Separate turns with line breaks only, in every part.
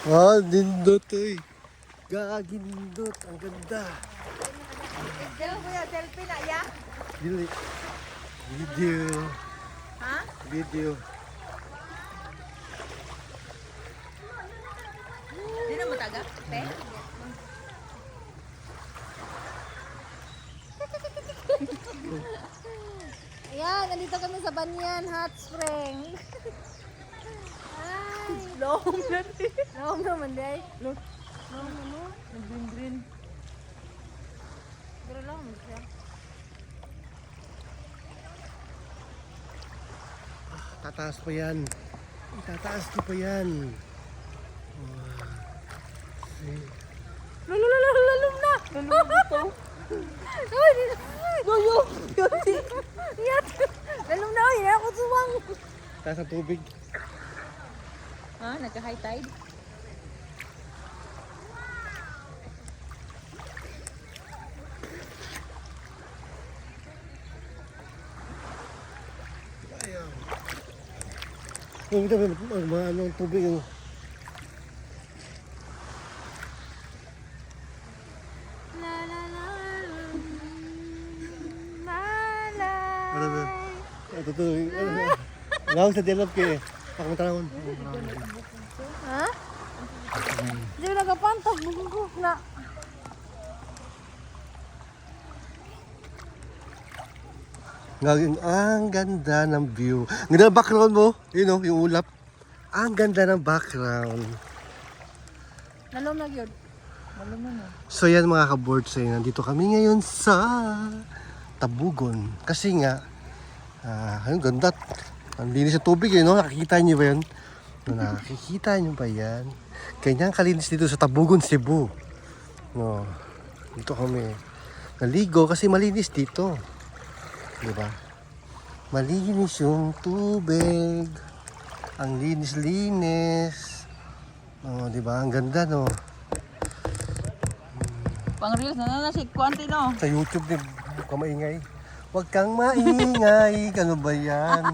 Ah, nindot eh. Gagi nindot. Ang ganda.
Selfie na ya?
Dili. Video.
Ha?
Video.
Di na mataga? Te?
Ayan, nandito kami sa Banyan Hot Spring. Ay,
Long natin.
lawom naman day.
Long.
Lawom naman.
Green.
Pero lawom siya.
Tataas pa yan. Tataas ko pa yan.
Lalum na!
Lalong ito.
Ay, di na! Goyo! Yat! Lalum na! Ay, ako suwang!
Taas ang tubig.
Ha? Nagka-high tide?
Ayaw. Yung ito, mga anong tubig yung...
La la la la
Ano ba? Ito to. Lawag sa dilap kayo eh. Ako matanawon.
Ha? Di ba nagapantag? Bugugok na.
Ngagin, ang ganda ng view. Ang ganda ng background mo. Yun o, yung ulap. Ang ganda ng background.
Lalum na yun.
Lalong na.
So yan mga ka-boards, nandito kami ngayon sa Tabugon. Kasi nga, ang ganda. Ang linis sa tubig no? Nakikita niyo ba yan? No, nakikita niyo ba yan? Kanyang kalinis dito sa Tabugon, Cebu. No, dito kami naligo kasi malinis dito. Diba? Malinis yung tubig. Ang linis-linis. Oh, diba? Ang ganda, no?
Pang reels na si Quanti no?
Sa YouTube, di ka maingay. Huwag kang maingay. Ano ba yan?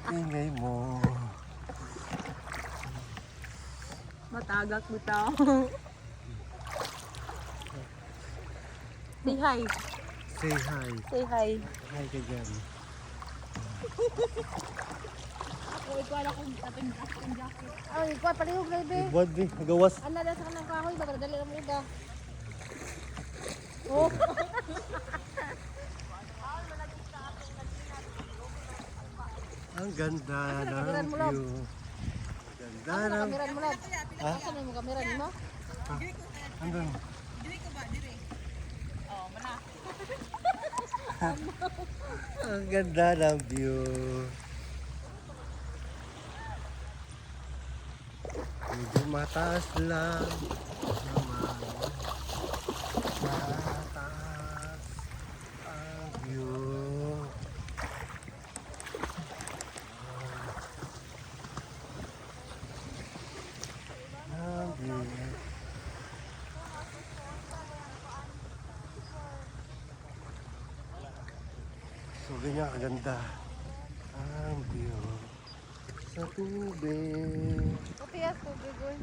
Ingay mo.
Matagak bitaw. Say hi.
Say hi.
Say hi.
Hi ka dyan.
Ay, ikaw palihog na ibe.
Buwan, di. Nagawas.
Ano na sa kanang kahoy ba? Dali lang mo ida. Oh.
Ang ganda ng
mo, Lord?
view. Ganda
Ano
ng...
kamera mo lad?
Ha?
Asa na yung kamera mo?
Andun. Ang ganda ng view. Medyo mataas lang naman. Mataas ang view. Ang view. So ganyan kaganda ang view sa tubig.
Kapiyas ko, Bigoy.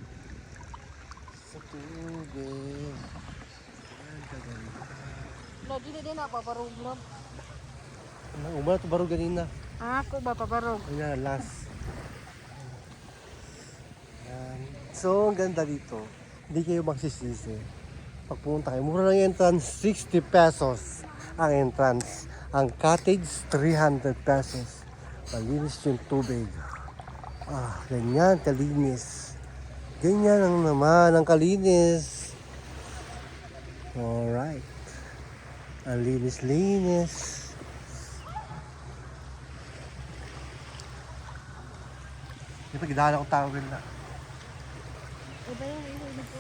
Sa tubig. Ang kaganda.
Lord, hindi din ako paparog, Lord.
Umala ito baro ganina.
Ako ba paparog?
Ganyan, last. Yan. So, ang ganda dito. Hindi kayo magsisisi. Pag pumunta kayo, mura lang yung entrance, 60 pesos ang entrance. Ang cottage, 300 pesos. Malinis yung tubig. Ganyan, kalinis. Ganyan lang naman, ang kalinis. Alright. Ang linis-linis. Di ba, gidala akong tawag na.
Iba yung ilo ko.